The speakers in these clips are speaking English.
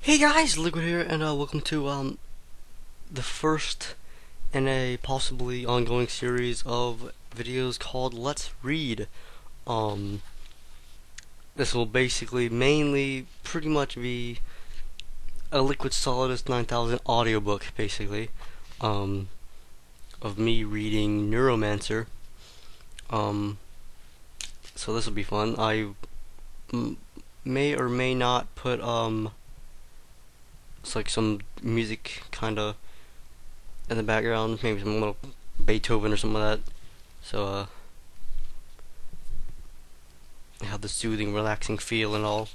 Hey guys, Liquid here, and welcome to the first in a possibly ongoing series of videos called Let's Read. Um, this will basically mainly pretty much be a Liquid Solidus 9000 audiobook, basically, um, of me reading Neuromancer. Um, so this will be fun. I may or may not put it's like some music kinda in the background, maybe some little Beethoven or something like that. So have the soothing, relaxing feel and all.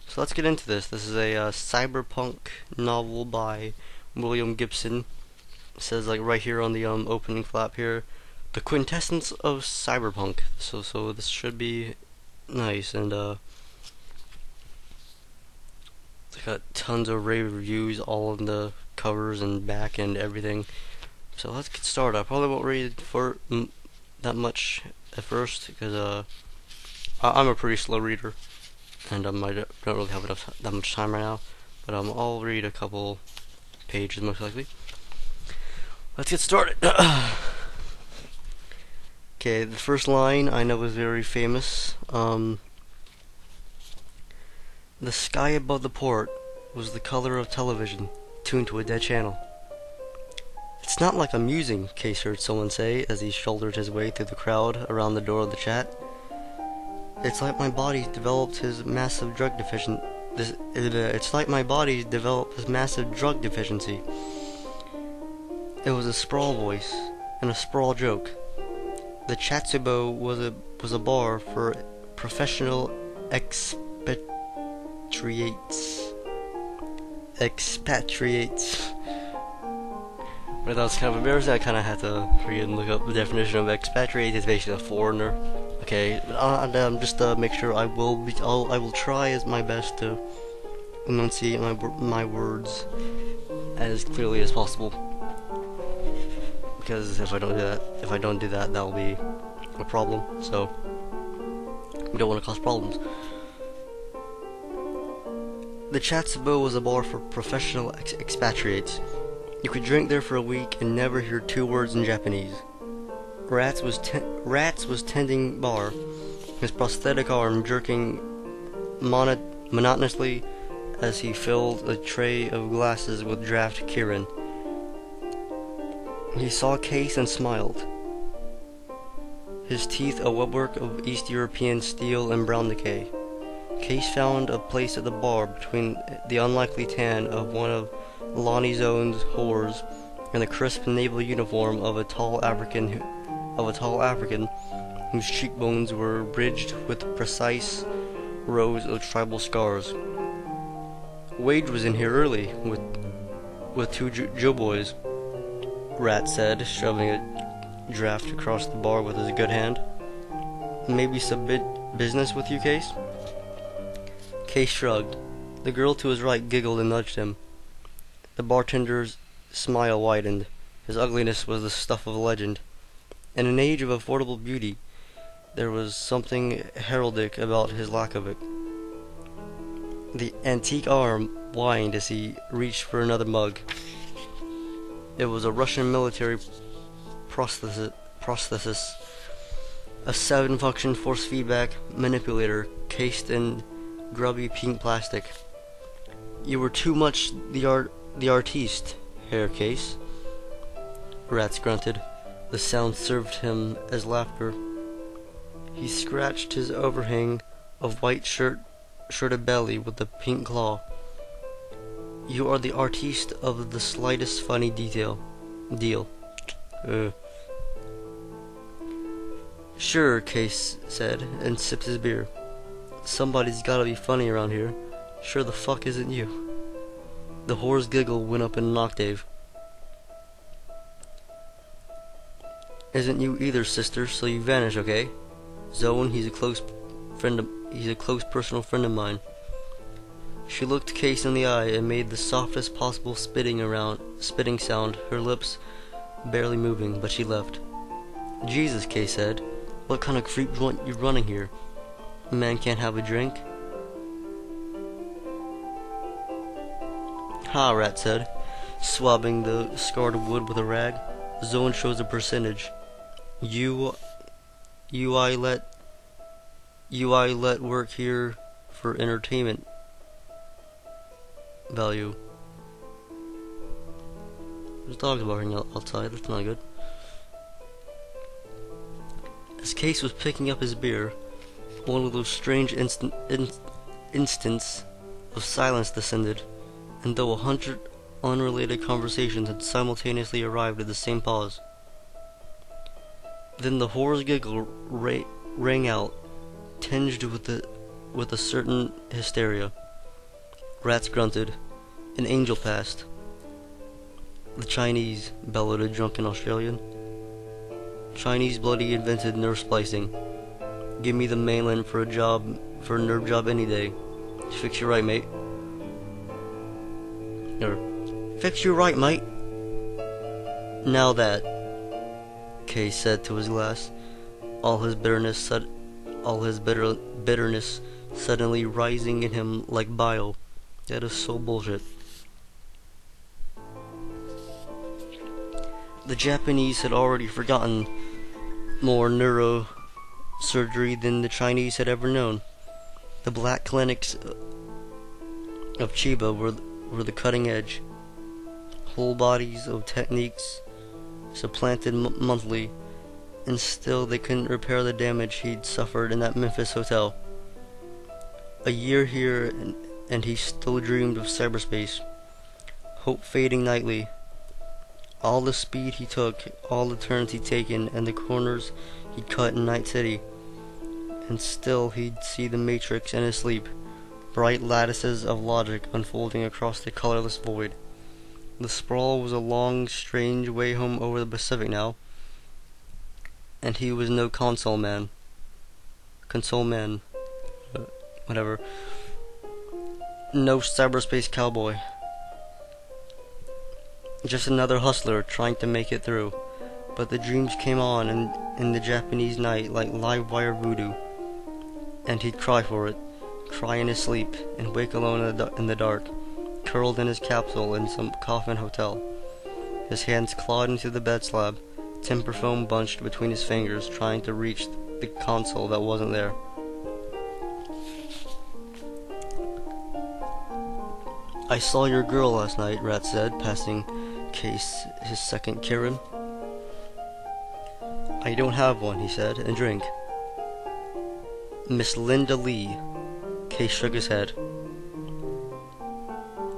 So let's get into this. This is a cyberpunk novel by William Gibson. It says like right here on the opening flap here, the quintessence of cyberpunk. So this should be nice, and it's got tons of rave reviews all in the covers and back and everything. So let's get started. I probably won't read for that much at first because I'm a pretty slow reader, and I don't really have that much time right now. But I'll read a couple pages most likely. Let's get started. Okay, the first line I know is very famous. The sky above the port was the color of television tuned to a dead channel. It's not like I'm musing, Case heard someone say as he shouldered his way through the crowd around the door of the chat. It's like my body developed his massive drug deficient. It's like my body developed this massive drug deficiency. It was a sprawl voice and a sprawl joke. The Chatsubo was a bar for professional expatriates. But that was kind of embarrassing. I kind of had to forget and look up the definition of expatriate. It's basically a foreigner. Okay, just to make sure, I will try as my best to enunciate my words as clearly as possible. Because if I don't do that, that will be a problem. So we don't want to cause problems. The Chatsubo was a bar for professional expatriates. You could drink there for a week and never hear two words in Japanese. Rats was tending bar, his prosthetic arm jerking monotonously as he filled a tray of glasses with draft Kirin. He saw Case and smiled. His teeth a webwork of East European steel and brown decay. Case found a place at the bar between the unlikely tan of one of Lonnie's own whores and the crisp naval uniform of a tall African whose cheekbones were ridged with precise rows of tribal scars. Wade was in here early with two Joe boys, Rat said, shoving a draft across the bar with his good hand. Maybe some business with you, Case? Case shrugged. The girl to his right giggled and nudged him. The bartender's smile widened. His ugliness was the stuff of legend. In an age of affordable beauty, there was something heraldic about his lack of it. The antique arm whined as he reached for another mug. It was a Russian military prosthesis, a 7-function force feedback manipulator cased in grubby pink plastic. You were too much the artiste, Herr Case. Rats grunted. The sound served him as laughter. He scratched his overhang of white shirted belly with a pink claw. You are the artiste of the slightest funny deal. Sure, Case said, and sipped his beer. Somebody's gotta be funny around here. Sure the fuck isn't you. The whore's giggle went up in an octave. Isn't you either, sister, so you vanish, okay? Zone, he's a close personal friend of mine. She looked Case in the eye and made the softest possible spitting sound, her lips barely moving, but she left. Jesus, Case said. What kind of creep joint you running here? A man can't have a drink? Ha, Rat said, swabbing the scarred wood with a rag. Zone shows a percentage. You I let work here for entertainment value. There's dogs barking outside, that's not good. As Case was picking up his beer, one of those strange instants of silence descended, and though 100 unrelated conversations had simultaneously arrived at the same pause. Then the hoarse giggle rang out, tinged with a certain hysteria. Rats grunted. An angel passed. The Chinese, bellowed a drunken Australian. Chinese bloody invented nerve splicing. Give me the mainland for a nerve job any day. Fix you right, mate. Fix you right, mate. Now that, Kay said to his glass, all his bitterness suddenly rising in him like bile. That is so bullshit. The Japanese had already forgotten more neurosurgery than the Chinese had ever known. The black clinics of Chiba were the cutting edge. Whole bodies of techniques supplanted monthly, and still they couldn't repair the damage he'd suffered in that Memphis hotel. A year here, and he still dreamed of cyberspace, hope fading nightly. All the speed he took, all the turns he'd taken, and the corners he'd cut in Night City, and still he'd see the Matrix in his sleep, bright lattices of logic unfolding across the colorless void. The sprawl was a long, strange way home over the Pacific now, and he was no console man. Whatever. No cyberspace cowboy. Just another hustler trying to make it through. But the dreams came on in the Japanese night like live wire voodoo, and he'd cry for it, cry in his sleep, and wake alone in the dark, curled in his capsule in some coffin hotel, his hands clawed into the bed slab, temper foam bunched between his fingers, trying to reach the console that wasn't there. I saw your girl last night, Rat said, passing Case his second Kirin. I don't have one, he said, and drink. Miss Linda Lee. Case shook his head.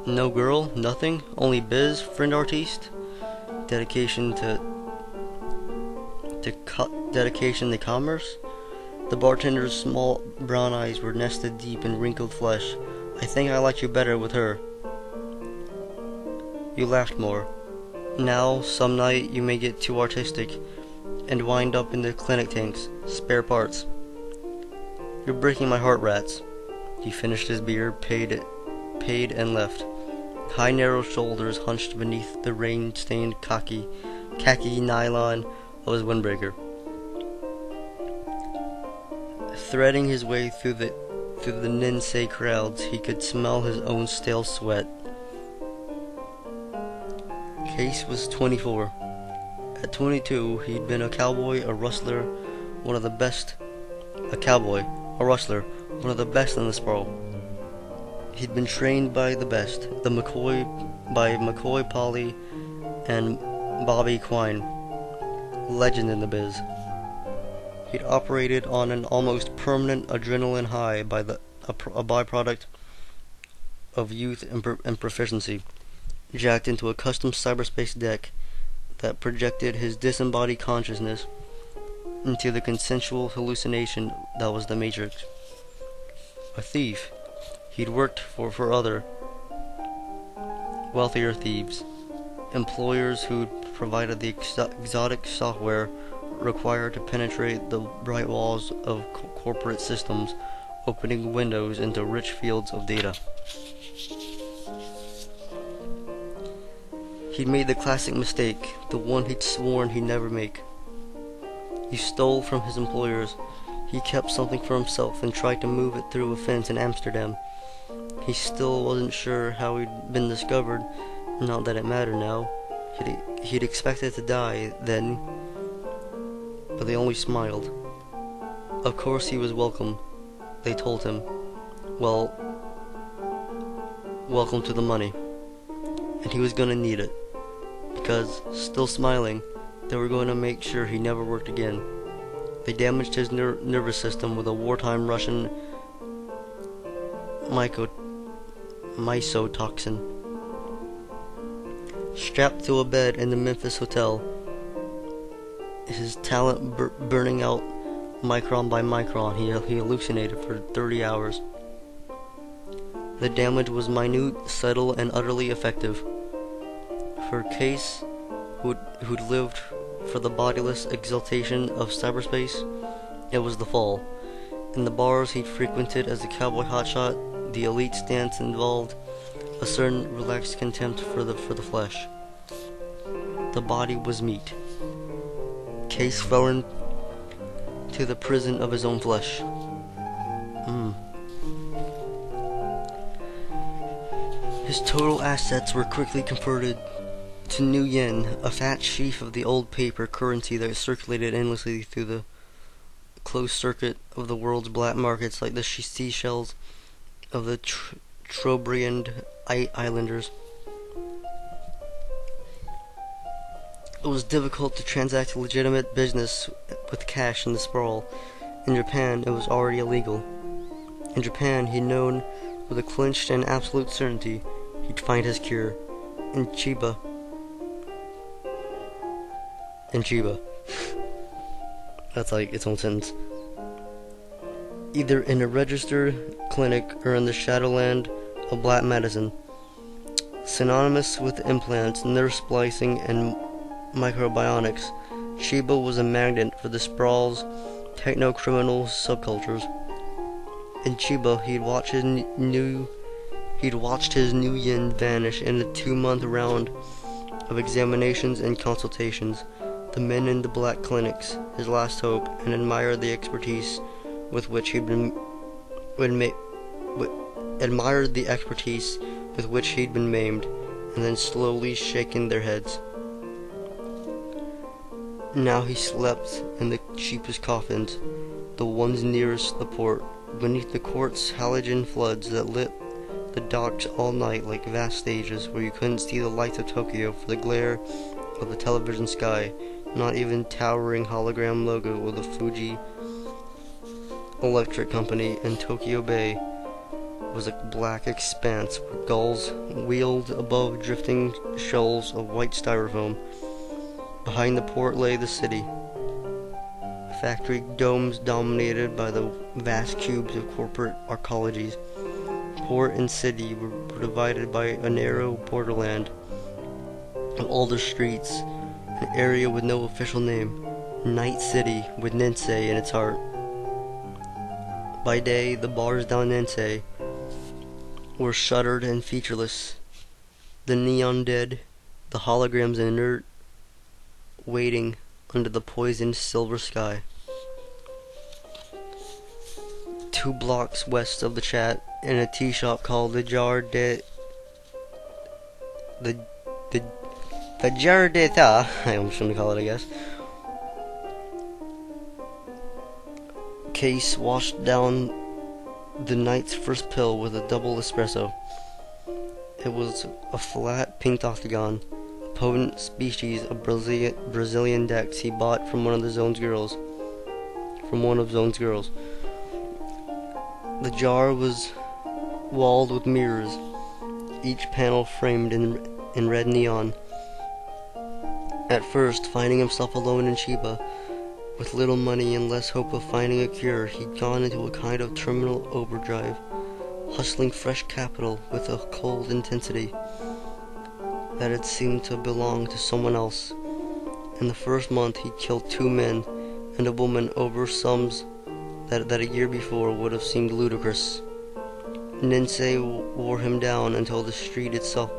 No girl, nothing, only biz, friend artiste. Dedication to commerce. The bartender's small brown eyes were nested deep in wrinkled flesh. I think I liked you better with her. You laughed more. Now, some night, you may get too artistic and wind up in the clinic tanks, spare parts. You're breaking my heart, Rats. He finished his beer, paid and left. High narrow shoulders hunched beneath the rain-stained khaki nylon of his windbreaker. Threading his way through the Ninsei crowds, he could smell his own stale sweat. Case was 24. At 22, he'd been a cowboy, a rustler, one of the best. A cowboy, a rustler, one of the best in the sprawl. He'd been trained by the best, by McCoy Polly and Bobby Quine, legend in the biz. He'd operated on an almost permanent adrenaline high, a byproduct of youth and proficiency, jacked into a custom cyberspace deck that projected his disembodied consciousness into the consensual hallucination that was the Matrix. A thief, he'd worked for other, wealthier thieves, employers who'd provided the exotic software required to penetrate the bright walls of corporate systems, opening windows into rich fields of data. He'd made the classic mistake, the one he'd sworn he'd never make. He stole from his employers. He kept something for himself and tried to move it through a fence in Amsterdam. He still wasn't sure how he'd been discovered, not that it mattered now. He'd expected to die then, but they only smiled. Of course he was welcome, they told him. Well, welcome to the money. And he was gonna need it, because, still smiling, they were going to make sure he never worked again. They damaged his nervous system with a wartime Russian mycotoxin. Strapped to a bed in the Memphis hotel, his talent burning out micron by micron, he hallucinated for 30 hours. The damage was minute, subtle, and utterly effective. For Case, who'd lived for the bodiless exultation of cyberspace, it was the fall. In the bars he'd frequented as a cowboy hotshot, the elite stance involved a certain relaxed contempt for the flesh. The body was meat. Case fell into the prison of his own flesh. His total assets were quickly converted to new yen, a fat sheaf of the old paper currency that circulated endlessly through the closed circuit of the world's black markets like the seashells of the Trobriand Islanders. It was difficult to transact legitimate business with cash in the sprawl. In Japan, it was already illegal. In Japan, he'd known with a clinched and absolute certainty he'd find his cure. In Chiba. That's like its own sentence. Either in a registered clinic or in the shadowland of black medicine. Synonymous with implants, nerve splicing, and microbionics, Chiba was a magnet for the sprawl's techno-criminal subcultures. In Chiba, he'd watched his new yen vanish in a 2-month round of examinations and consultations. The men in the black clinics, his last hope, and admired the expertise with which he'd been maimed, and then slowly shaken their heads. Now he slept in the cheapest coffins, the ones nearest the port, beneath the quartz halogen floods that lit the docks all night like vast stages where you couldn't see the lights of Tokyo for the glare of the television sky. Not even towering hologram logo of the Fuji Electric Company in Tokyo Bay was a black expanse where gulls wheeled above drifting shoals of white styrofoam. Behind the port lay the city. Factory domes dominated by the vast cubes of corporate arcologies. Port and city were divided by a narrow borderland of older streets, an area with no official name, Night City with Nensei in its heart. By day, the bars down Nensei were shuttered and featureless, the neon dead, the holograms inert, waiting under the poisoned silver sky. 2 blocks west of the chat, in a tea shop called the Jar de Ta, I'm just gonna call it, I guess. Case washed down the night's first pill with a double espresso. It was a flat pink octagon, a potent species of Brazilian decks he bought from one of Zone's girls. The jar was walled with mirrors, each panel framed in red neon. At first, finding himself alone in Chiba, with little money and less hope of finding a cure, he'd gone into a kind of terminal overdrive, hustling fresh capital with a cold intensity that had seemed to belong to someone else. In the first month, he'd killed 2 men and a woman over sums that a year before would have seemed ludicrous. Nensei wore him down until the street itself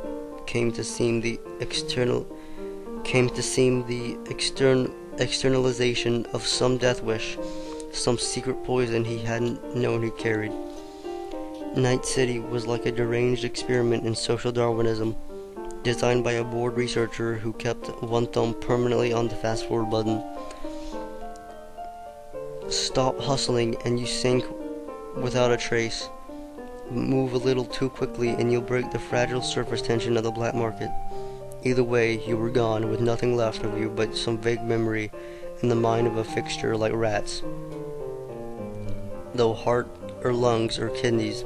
came to seem the externalization of some death wish, some secret poison he hadn't known he carried. Night City was like a deranged experiment in social Darwinism, designed by a bored researcher who kept one thumb permanently on the fast-forward button. Stop hustling and you sink without a trace. Move a little too quickly and you'll break the fragile surface tension of the black market. Either way, you were gone, with nothing left of you but some vague memory in the mind of a fixture like rats. Though heart or lungs or kidneys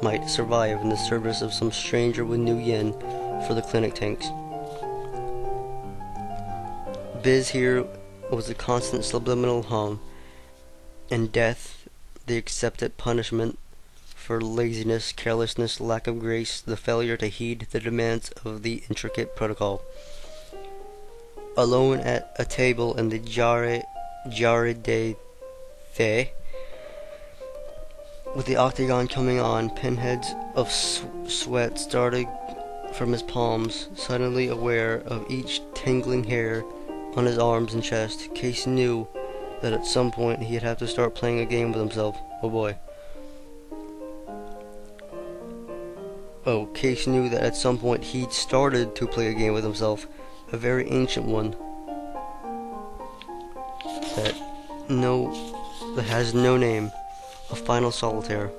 might survive in the service of some stranger with new yen for the clinic tanks. Biz here was a constant subliminal hum, and death the accepted punishment for laziness, carelessness, lack of grace, the failure to heed the demands of the intricate protocol. Alone at a table in the Jare de Fe, with the octagon coming on, pinheads of sweat started from his palms, suddenly aware of each tingling hair on his arms and chest. Case knew that at some point he'd have to start playing a game with himself. Oh boy. Case knew that at some point he'd started to play a game with himself, a very ancient one that has no name, a final solitaire.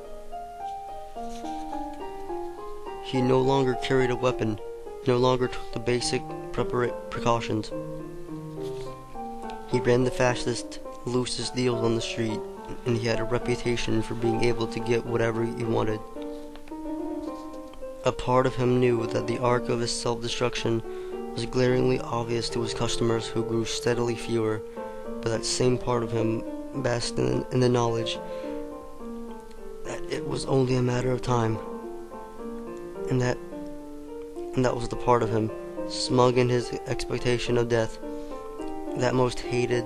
He no longer carried a weapon, no longer took the basic precautions. He ran the fastest, loosest deals on the street, and he had a reputation for being able to get whatever he wanted. A part of him knew that the arc of his self-destruction was glaringly obvious to his customers, who grew steadily fewer, but that same part of him basked in the knowledge that it was only a matter of time. And that was the part of him, smug in his expectation of death, that most hated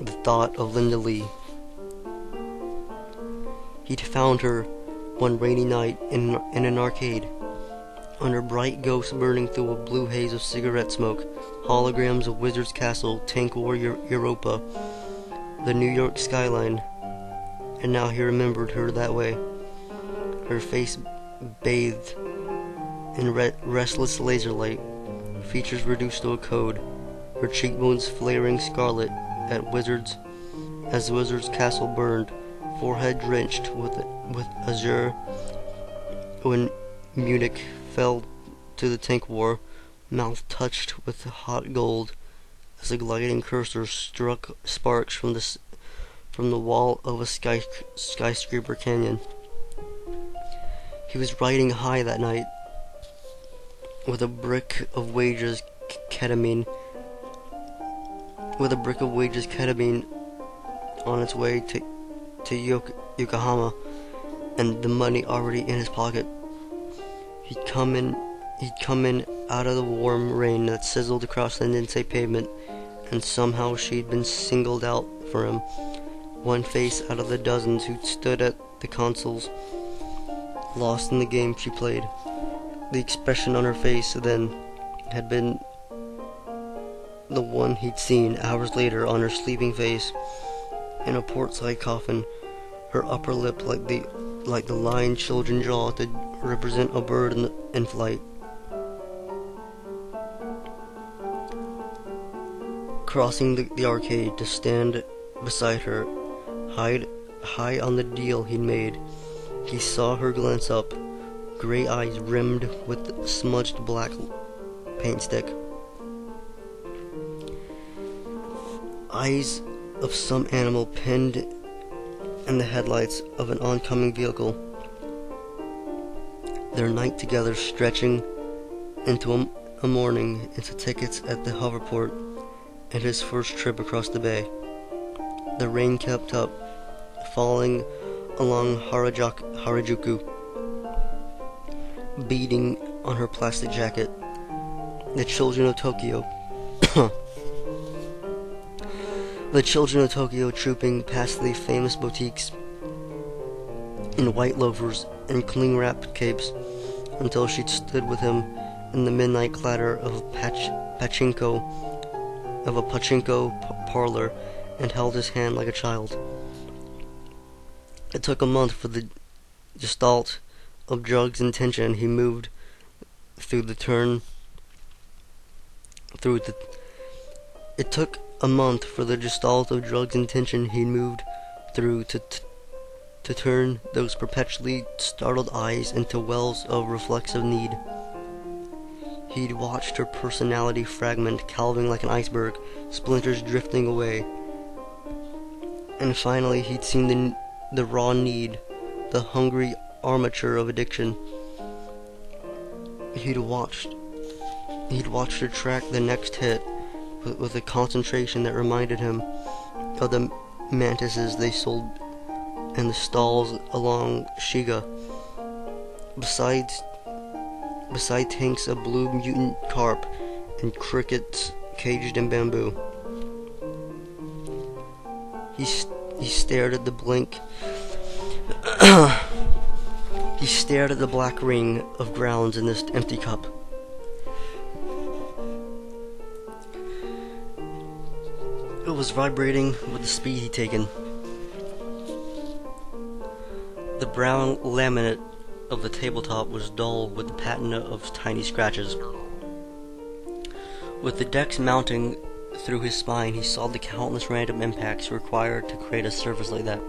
the thought of Linda Lee. He'd found her one rainy night in an arcade, under bright ghosts burning through a blue haze of cigarette smoke, holograms of Wizard's Castle, Tank War Europa, the New York skyline, and now he remembered her that way, her face bathed in restless laser light, features reduced to a code, her cheekbones flaring scarlet as Wizard's Castle burned, forehead drenched with azure when Munich fell to the tank war, mouth touched with hot gold as a gliding cursor struck sparks from the wall of a skyscraper canyon. He was riding high that night with a brick of wages ketamine on its way to Yokohama, and the money already in his pocket. He'd come in out of the warm rain that sizzled across the Ninsei pavement, and somehow she'd been singled out for him, one face out of the dozens who stood at the consoles, lost in the game she played. The expression on her face then had been the one he'd seen hours later on her sleeping face in a port-side coffin, her upper lip like the lined children jaw to represent a bird in flight. Crossing the arcade to stand beside her, high on the deal he'd made, he saw her glance up, gray eyes rimmed with smudged black paint stick. Eyes of some animal pinned in the headlights of an oncoming vehicle. Their night together stretching into a morning, into tickets at the hoverport, and his first trip across the bay. The rain kept up, falling along Harajuku, beating on her plastic jacket. The children of Tokyo trooping past the famous boutiques in white loafers and cling-wrapped capes, until she stood with him in the midnight clatter of a pachinko parlor and held his hand like a child. It took a month for the gestalt of drugs and tension, he moved through the turn through the it took a month for the gestalt of drugs and tension he moved through to turn those perpetually startled eyes into wells of reflexive need. He'd watched her personality fragment, calving like an iceberg, splinters drifting away. And finally he'd seen the raw need, the hungry armature of addiction. He'd watched her track the next hit with a concentration that reminded him of the mantises they sold in the stalls along Shiga. Beside tanks of blue mutant carp and crickets caged in bamboo. He stared at the he stared at the black ring of grounds in this empty cup. It was vibrating with the speed he'd taken. The brown laminate of the tabletop was dull with the patina of tiny scratches. With the decks mounting through his spine, he saw the countless random impacts required to create a surface like that.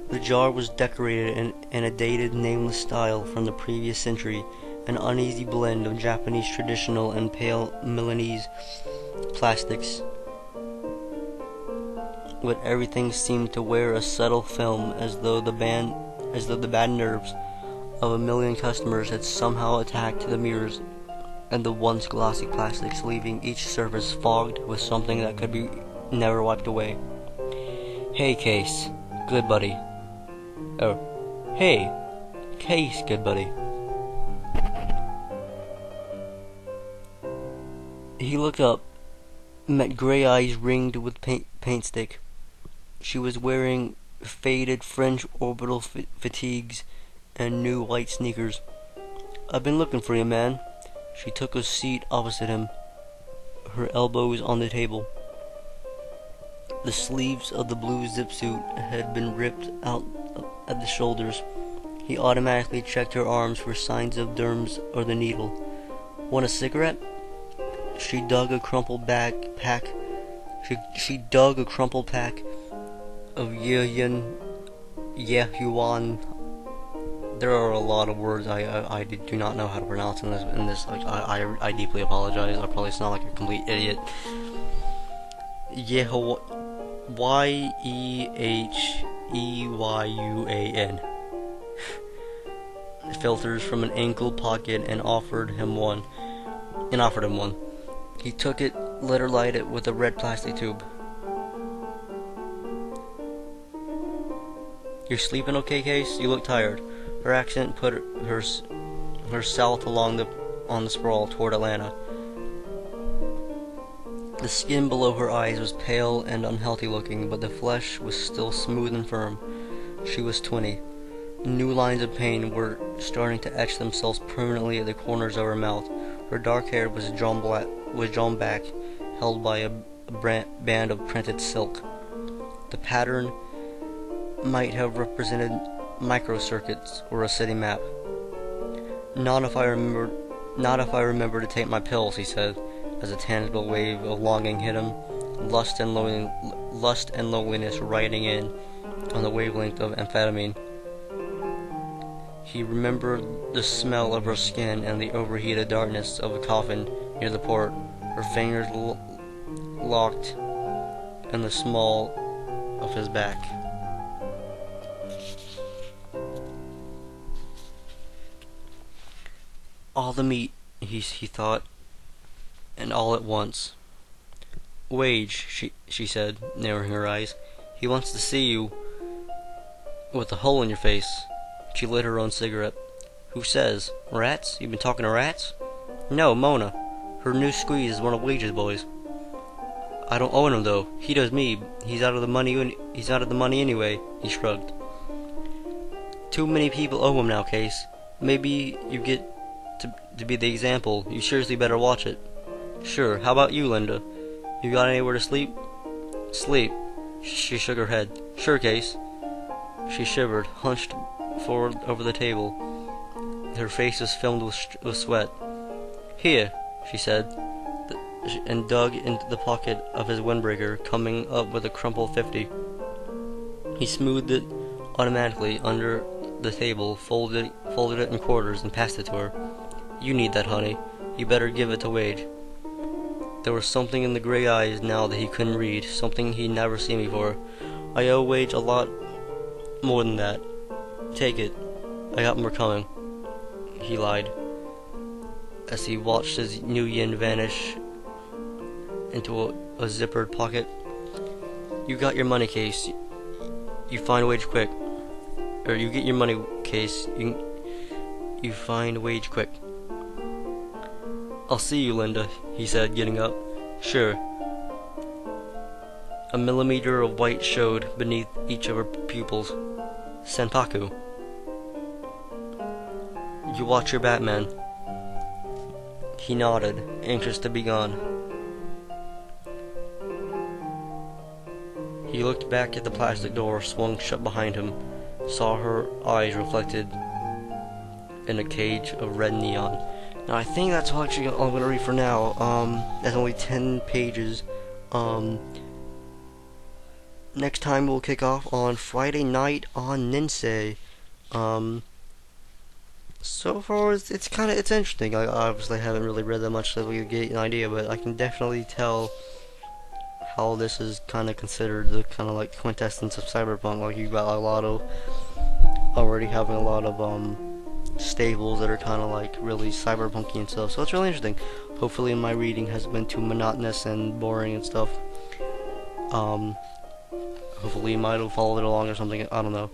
The jar was decorated in a dated, nameless style from the previous century, an uneasy blend of Japanese traditional and pale Milanese plastics. But everything seemed to wear a subtle film, as though the bad nerves of a million customers had somehow attacked the mirrors and the once glossy plastics, leaving each surface fogged with something that could be never wiped away. "Hey, Case, good buddy." Oh, "Hey, Case, good buddy." He looked up, met gray eyes ringed with paint stick. She was wearing faded French orbital fatigues and new white sneakers. "I've been looking for you, man." She took a seat opposite him, her elbows on the table. The sleeves of the blue zip suit had been ripped out at the shoulders. He automatically checked her arms for signs of derms or the needle. "Want a cigarette?" She dug a crumpled pack of Yehuan. There are a lot of words I do not know how to pronounce in this. I deeply apologize. I probably sound like a complete idiot. Yeheyuan. Filters from an ankle pocket and offered him one. He took it, let her light it with a red plastic tube. "You're sleeping okay, Case? You look tired." Her accent put her south on the sprawl toward Atlanta. The skin below her eyes was pale and unhealthy looking, but the flesh was still smooth and firm. She was 20. New lines of pain were starting to etch themselves permanently at the corners of her mouth. Her dark hair was drawn back, held by a band of printed silk. The pattern might have represented microcircuits or a city map. Not if I remember to take my pills," he said, as a tangible wave of longing hit him, lust and loneliness riding in on the wavelength of amphetamine. He remembered the smell of her skin and the overheated darkness of a coffin near the port, her fingers locked in the small of his back. All the meat, he thought, and all at once. "Wage," she said, narrowing her eyes. "He wants to see you with a hole in your face." She lit her own cigarette. "Who says? Rats? You been talking to rats?" "No, Mona. Her new squeeze is one of Wage's boys." "I don't owe him, though. He does me. He's out of the money anyway," he shrugged. "Too many people owe him now, Case. Maybe you get to be the example. You seriously better watch it." "Sure. How about you, Linda? You got anywhere to sleep?" "Sleep?" She shook her head. "Sure, Case." She shivered, hunched forward over the table. Her face was filmed with sweat. "Here," she said, and dug into the pocket of his windbreaker, coming up with a crumpled 50. He smoothed it automatically under the table, folded it in quarters, and passed it to her. "You need that, honey. You better give it to Wade." There was something in the gray eyes now that he couldn't read, something he'd never seen before. "I owe Wade a lot more than that. Take it. I got more coming," he lied, as he watched his new yen vanish into a zippered pocket. "You got your money case. You find Wage quick. Or you get your money case. You find Wage quick." "I'll see you, Linda," he said, getting up. "Sure." A millimeter of white showed beneath each of her pupils. "Senpaku." "You watch your Batman." He nodded, anxious to be gone. He looked back at the plastic door swung shut behind him, saw her eyes reflected in a cage of red neon. Now I think that's all actually all I'm gonna read for now. That's only 10 pages. Next time we'll kick off on Friday night on Ninsei. So far it's interesting. I obviously haven't really read that much so we can get an idea, but I can definitely tell how this is kind of considered the kind of like quintessence of cyberpunk. Like you got a lot of already having a lot of staples that are kind of like really cyberpunky and stuff. So it's really interesting. Hopefully my reading hasn't been too monotonous and boring and stuff. Hopefully you might have followed it along or something. I don't know.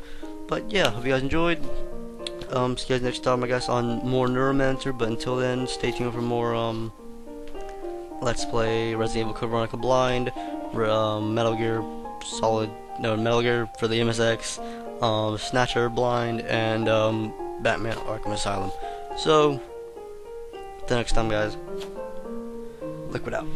But yeah, hope you guys enjoyed. See you guys next time, I guess, on more Neuromancer. But until then, stay tuned for more Let's Play Resident Evil Code Veronica Blind, Metal Gear Metal Gear for the MSX, Snatcher Blind, and Batman Arkham Asylum. So, till next time, guys. Liquid out.